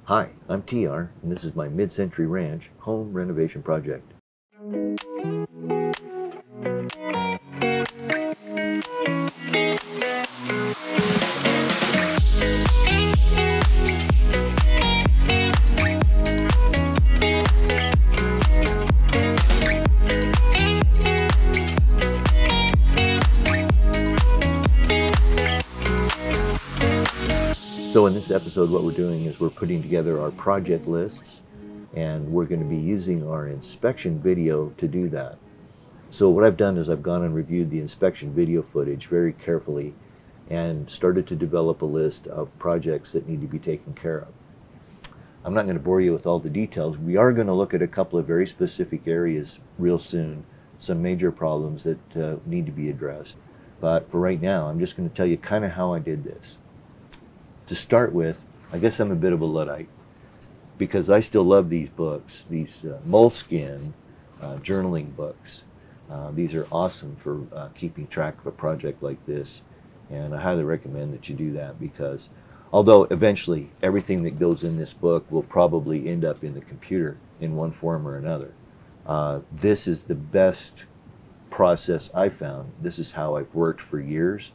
Hi, I'm TR, and this is my mid-century ranch home renovation project. So in this episode, what we're doing is we're putting together our project lists, and we're going to be using our inspection video to do that. So what I've done is I've gone and reviewed the inspection video footage very carefully and started to develop a list of projects that need to be taken care of. I'm not going to bore you with all the details. We are going to look at a couple of very specific areas real soon, some major problems that need to be addressed. But for right now, I'm just going to tell you kind of how I did this. To start with, I guess I'm a bit of a Luddite because I still love these books, these moleskin journaling books. These are awesome for keeping track of a project like this, and I highly recommend that you do that because although eventually everything that goes in this book will probably end up in the computer in one form or another, this is the best process I found. This is how I've worked for years.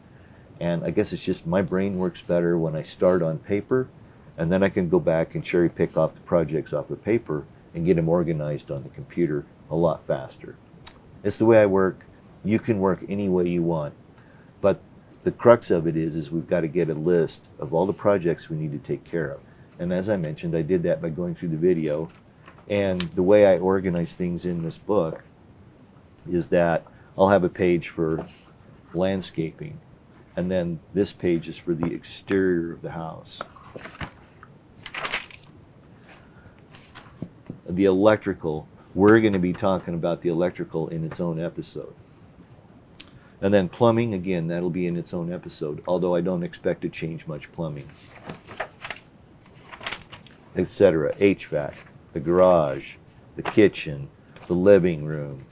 And I guess it's just my brain works better when I start on paper, and then I can go back and cherry pick off the projects off of paper and get them organized on the computer a lot faster. It's the way I work. You can work any way you want. But the crux of it is we've got to get a list of all the projects we need to take care of. And as I mentioned, I did that by going through the video. And the way I organize things in this book is that I'll have a page for landscaping. And then this page is for the exterior of the house. The electrical, we're going to be talking about the electrical in its own episode. And then plumbing, again, that'll be in its own episode, although I don't expect to change much plumbing. Etc. HVAC, the garage, the kitchen, the living room,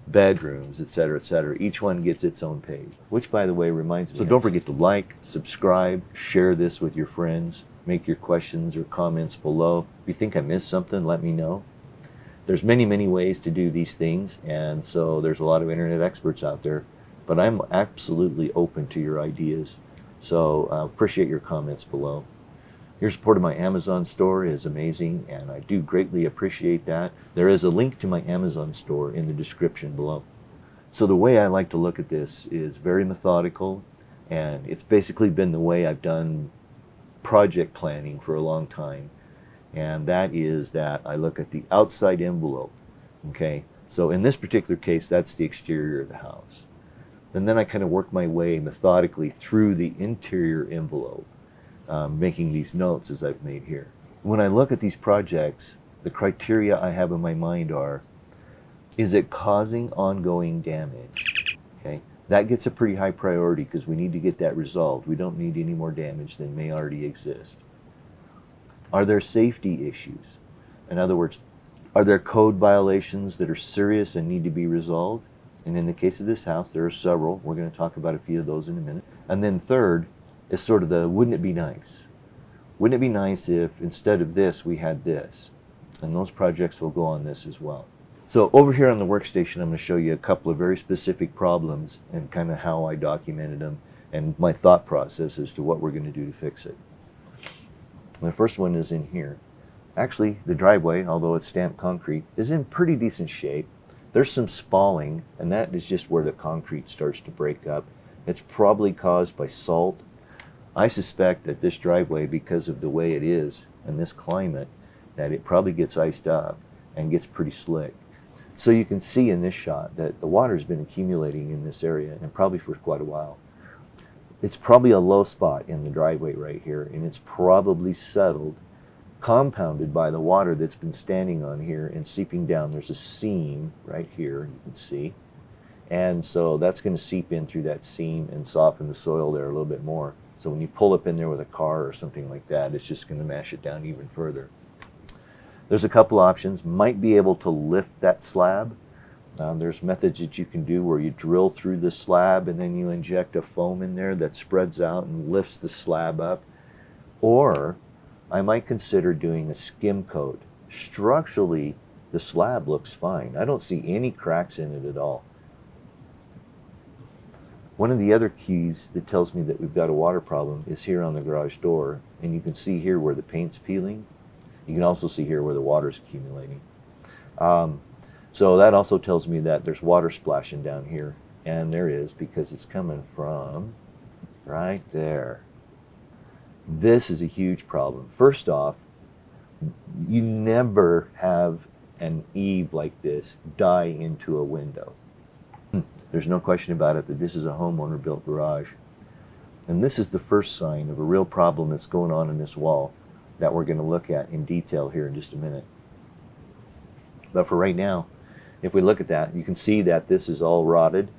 bedrooms, etc., etc. Each one gets its own page, which, by the way, reminds me. So don't forget to like, subscribe, share this with your friends, make your questions or comments below. If you think I missed something, let me know. There's many, many ways to do these things, and so there's a lot of internet experts out there, but I'm absolutely open to your ideas. So appreciate your comments below. Your support of my Amazon store is amazing, and I do greatly appreciate that. There is a link to my Amazon store in the description below. So the way I like to look at this is very methodical, and it's basically been the way I've done project planning for a long time. And that is that I look at the outside envelope, okay? So in this particular case, that's the exterior of the house. And then I kind of work my way methodically through the interior envelope. Making these notes as I've made here. When I look at these projects, the criteria I have in my mind are, is it causing ongoing damage? Okay, that gets a pretty high priority because we need to get that resolved. We don't need any more damage than may already exist. Are there safety issues? In other words, are there code violations that are serious and need to be resolved? And in the case of this house, there are several. We're going to talk about a few of those in a minute. And then third, is sort of the, wouldn't it be nice? Wouldn't it be nice if instead of this, we had this? And those projects will go on this as well. So over here on the workstation, I'm going to show you a couple of very specific problems and kind of how I documented them and my thought process as to what we're going to do to fix it. The first one is in here. Actually, the driveway, although it's stamped concrete, is in pretty decent shape. There's some spalling, and that is just where the concrete starts to break up. It's probably caused by salt. I suspect that this driveway, because of the way it is and this climate, that it probably gets iced up and gets pretty slick. So you can see in this shot that the water's been accumulating in this area and probably for quite a while. It's probably a low spot in the driveway right here, and it's probably settled, compounded by the water that's been standing on here and seeping down. There's a seam right here, you can see. And so that's going to seep in through that seam and soften the soil there a little bit more. So when you pull up in there with a car or something like that, it's just going to mash it down even further. There's a couple options. Might be able to lift that slab. There's methods that you can do where you drill through the slab and then you inject a foam in there that spreads out and lifts the slab up. Or I might consider doing a skim coat. Structurally, the slab looks fine. I don't see any cracks in it at all. One of the other keys that tells me that we've got a water problem is here on the garage door, and you can see here where the paint's peeling. You can also see here where the water's accumulating. So that also tells me that there's water splashing down here, and there is, because it's coming from right there. This is a huge problem. First off, you never have an eave like this die into a window. There's no question about it that this is a homeowner built garage. And this is the first sign of a real problem that's going on in this wall that we're going to look at in detail here in just a minute. But for right now, if we look at that, you can see that this is all rotted.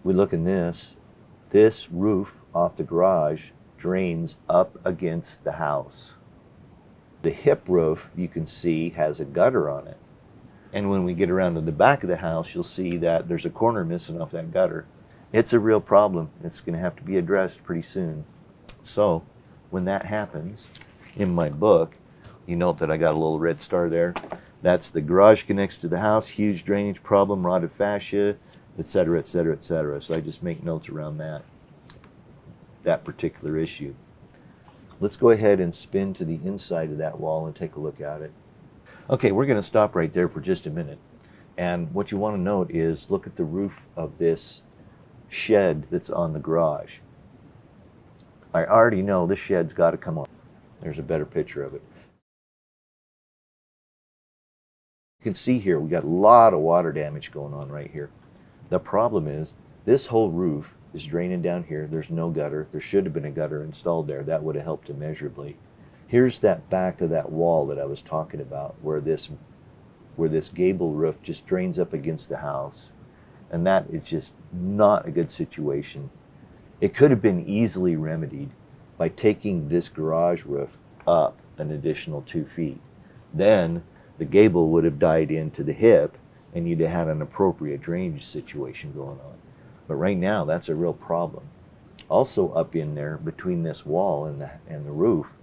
We look in this roof off the garage drains up against the house. The hip roof, you can see, has a gutter on it. And when we get around to the back of the house, you'll see that there's a corner missing off that gutter. It's a real problem. It's going to have to be addressed pretty soon. So when that happens, in my book, you note that I got a little red star there. That's the garage connects to the house, huge drainage problem, rotted fascia, etc., etc., etc. So I just make notes around that particular issue. Let's go ahead and spin to the inside of that wall and take a look at it. Okay, we're going to stop right there for just a minute. And what you want to note is look at the roof of this shed that's on the garage. I already know this shed's got to come on. There's a better picture of it. You can see here we got a lot of water damage going on right here. The problem is this whole roof is draining down here. There's no gutter. There should have been a gutter installed there. That would have helped immeasurably. Here's that back of that wall that I was talking about where this gable roof just drains up against the house. And that is just not a good situation. It could have been easily remedied by taking this garage roof up an additional 2 feet. Then the gable would have died into the hip and you'd have had an appropriate drainage situation going on. But right now, that's a real problem. Also up in there, between this wall and the roof,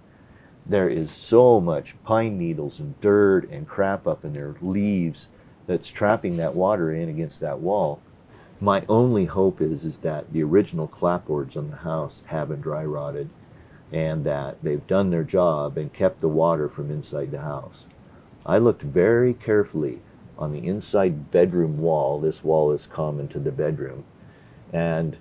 there is so much pine needles and dirt and crap up in there, leaves, that's trapping that water in against that wall. My only hope is that the original clapboards on the house haven't dry rotted and that they've done their job and kept the water from inside the house. I looked very carefully on the inside bedroom wall. This wall is common to the bedroom. And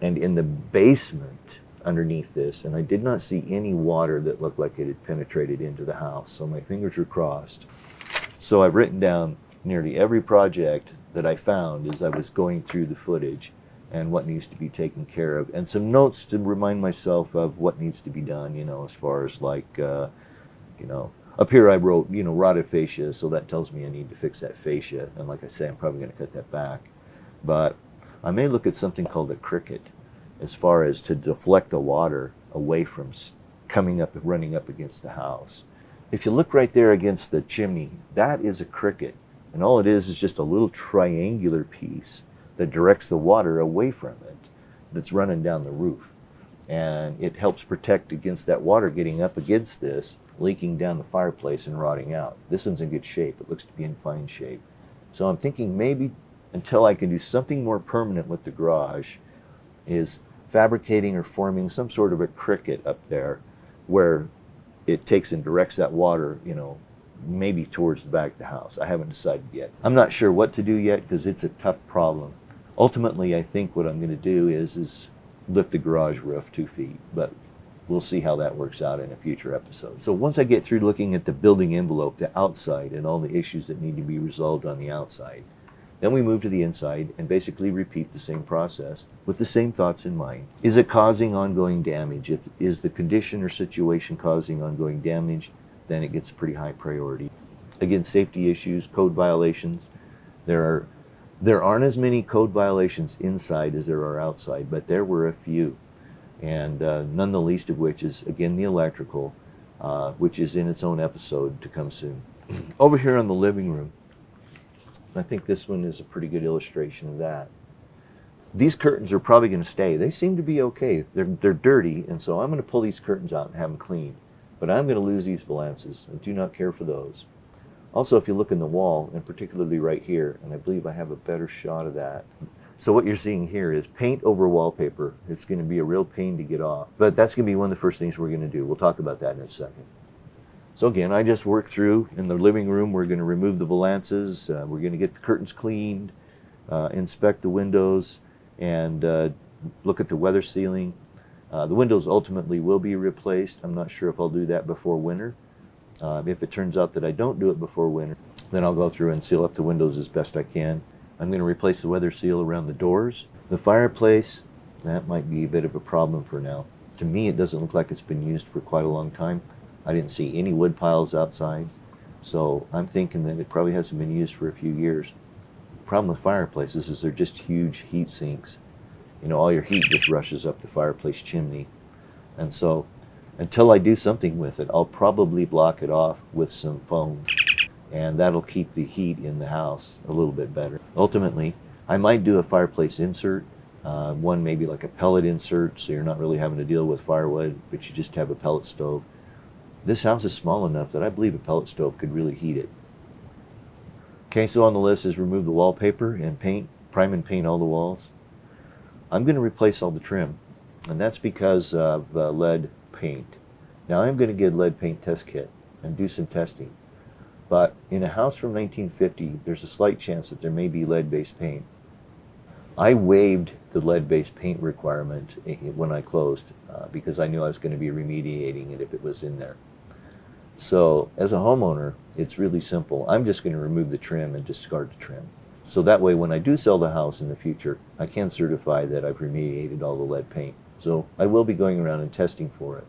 in the basement underneath this, and I did not see any water that looked like it had penetrated into the house, so my fingers were crossed. So I've written down nearly every project that I found as I was going through the footage and what needs to be taken care of, and some notes to remind myself of what needs to be done, you know, as far as like, you know, up here I wrote, you know, rotted fascia, so that tells me I need to fix that fascia, and like I say, I'm probably going to cut that back. But I may look at something called a cricket, as far as to deflect the water away from coming up and running up against the house. If you look right there against the chimney, that is a cricket. And all it is just a little triangular piece that directs the water away from it that's running down the roof. And it helps protect against that water getting up against this, leaking down the fireplace and rotting out. This one's in good shape. It looks to be in fine shape. So I'm thinking maybe until I can do something more permanent with the garage is fabricating or forming some sort of a cricket up there where it takes and directs that water, you know, maybe towards the back of the house. I haven't decided yet. I'm not sure what to do yet because it's a tough problem. Ultimately, I think what I'm going to do is lift the garage roof 2 feet, but we'll see how that works out in a future episode. So once I get through looking at the building envelope, the outside, and all the issues that need to be resolved on the outside, then we move to the inside and basically repeat the same process with the same thoughts in mind. Is it causing ongoing damage? If is the condition or situation causing ongoing damage, then it gets a pretty high priority. Again, safety issues, code violations. There aren't as many code violations inside as there are outside, but there were a few. And none the least of which is, again, the electrical, which is in its own episode to come soon. Over here in the living room, I think this one is a pretty good illustration of that. These curtains are probably going to stay. They seem to be okay. They're dirty, and so I'm going to pull these curtains out and have them cleaned. But I'm going to lose these valances. I do not care for those. Also, if you look in the wall, and particularly right here, and I believe I have a better shot of that. So what you're seeing here is paint over wallpaper. It's going to be a real pain to get off. But that's going to be one of the first things we're going to do. We'll talk about that in a second. So again, I just worked through in the living room. We're going to remove the valances. We're going to get the curtains cleaned, inspect the windows, and look at the weather sealing. The windows ultimately will be replaced. I'm not sure if I'll do that before winter. If it turns out that I don't do it before winter, then I'll go through and seal up the windows as best I can. I'm going to replace the weather seal around the doors. The fireplace, that might be a bit of a problem for now. To me, it doesn't look like it's been used for quite a long time. I didn't see any wood piles outside, so I'm thinking that it probably hasn't been used for a few years. The problem with fireplaces is they're just huge heat sinks. You know, all your heat just rushes up the fireplace chimney. And so, until I do something with it, I'll probably block it off with some foam, and that'll keep the heat in the house a little bit better. Ultimately, I might do a fireplace insert, one maybe like a pellet insert, so you're not really having to deal with firewood, but you just have a pellet stove. This house is small enough that I believe a pellet stove could really heat it. Okay, so on the list is remove the wallpaper and paint, prime and paint all the walls. I'm going to replace all the trim, and that's because of lead paint. Now I'm going to get a lead paint test kit and do some testing. But in a house from 1950, there's a slight chance that there may be lead-based paint. I waived the lead-based paint requirement when I closed because I knew I was going to be remediating it if it was in there. So as a homeowner, it's really simple. I'm just going to remove the trim and discard the trim. So that way when I do sell the house in the future, I can certify that I've remediated all the lead paint. So I will be going around and testing for it.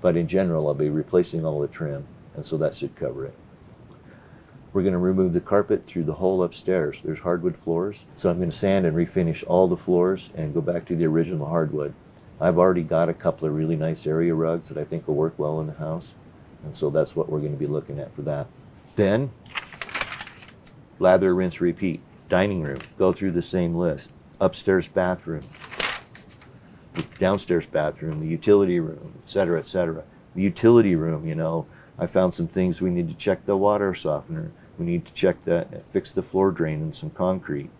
But in general, I'll be replacing all the trim, and so that should cover it. We're going to remove the carpet through the hole upstairs. There's hardwood floors, so I'm going to sand and refinish all the floors and go back to the original hardwood. I've already got a couple of really nice area rugs that I think will work well in the house, and so that's what we're going to be looking at for that. Then, lather, rinse, repeat. Dining room, go through the same list. Upstairs bathroom, downstairs bathroom, the utility room, etc., etc. The utility room, you know, I found some things. We need to check the water softener. We need to check fix the floor drain and some concrete.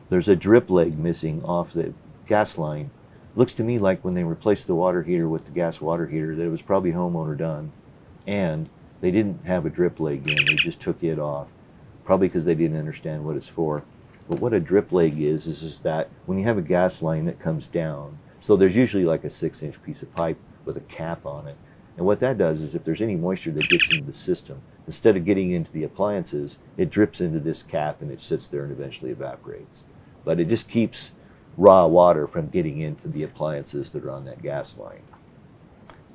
There's a drip leg missing off the gas line. Looks to me like when they replaced the water heater with the gas water heater that it was probably homeowner done. And they didn't have a drip leg in, they just took it off. Probably because they didn't understand what it's for. But what a drip leg is that when you have a gas line that comes down, so there's usually like a 6-inch piece of pipe with a cap on it. And what that does is if there's any moisture that gets into the system, instead of getting into the appliances, it drips into this cap and it sits there and eventually evaporates. But it just keeps raw water from getting into the appliances that are on that gas line.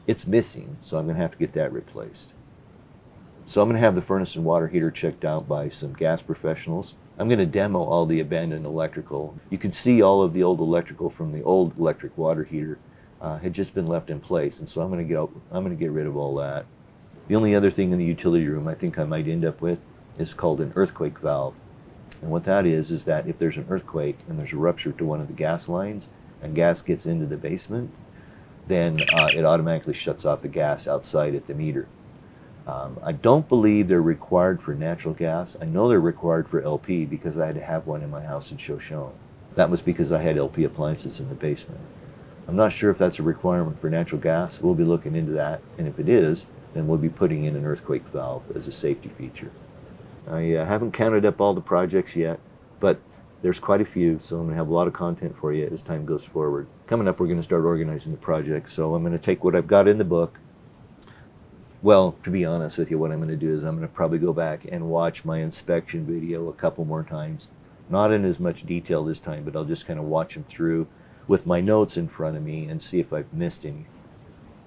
It's missing, so I'm going to have to get that replaced. So I'm going to have the furnace and water heater checked out by some gas professionals. I'm going to demo all the abandoned electrical. You can see all of the old electrical from the old electric water heater had just been left in place, and so I'm going to get rid of all that. The only other thing in the utility room I think I might end up with is called an earthquake valve. And what that is that if there's an earthquake and there's a rupture to one of the gas lines and gas gets into the basement, then it automatically shuts off the gas outside at the meter. I don't believe they're required for natural gas. I know they're required for LP because I had to have one in my house in Shoshone. That was because I had LP appliances in the basement. I'm not sure if that's a requirement for natural gas. We'll be looking into that, and if it is, then we'll be putting in an earthquake valve as a safety feature. I haven't counted up all the projects yet, but there's quite a few, so I'm going to have a lot of content for you as time goes forward. Coming up, we're going to start organizing the projects, so I'm going to take what I've got in the book. Well, to be honest with you, what I'm going to do is I'm going to probably go back and watch my inspection video a couple more times. Not in as much detail this time, but I'll just kind of watch them through with my notes in front of me and see if I've missed any.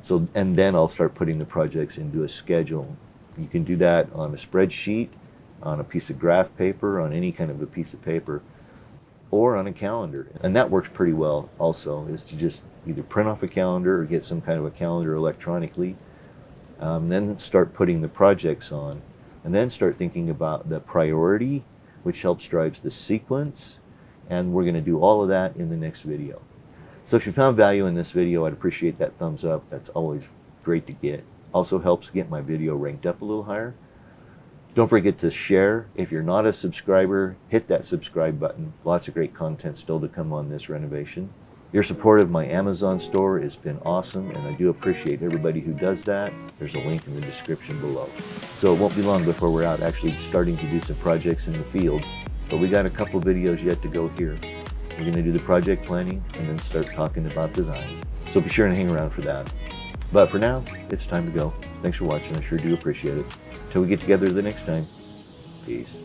So, and then I'll start putting the projects into a schedule. You can do that on a spreadsheet, on a piece of graph paper, on any kind of a piece of paper, or on a calendar. And that works pretty well also, is to just either print off a calendar or get some kind of a calendar electronically. Then start putting the projects on, and then start thinking about the priority, which helps drives the sequence, And we're going to do all of that in the next video. So if you found value in this video, I'd appreciate that thumbs up. That's always great to get. Also helps get my video ranked up a little higher. Don't forget to share. If you're not a subscriber, hit that subscribe button. Lots of great content still to come on this renovation. Your support of my Amazon store has been awesome, and I do appreciate everybody who does that. There's a link in the description below. So it won't be long before we're out actually starting to do some projects in the field, but we got a couple videos yet to go here. We're going to do the project planning and then start talking about design. So be sure and hang around for that. But for now, it's time to go. Thanks for watching. I sure do appreciate it. Till we get together the next time, peace.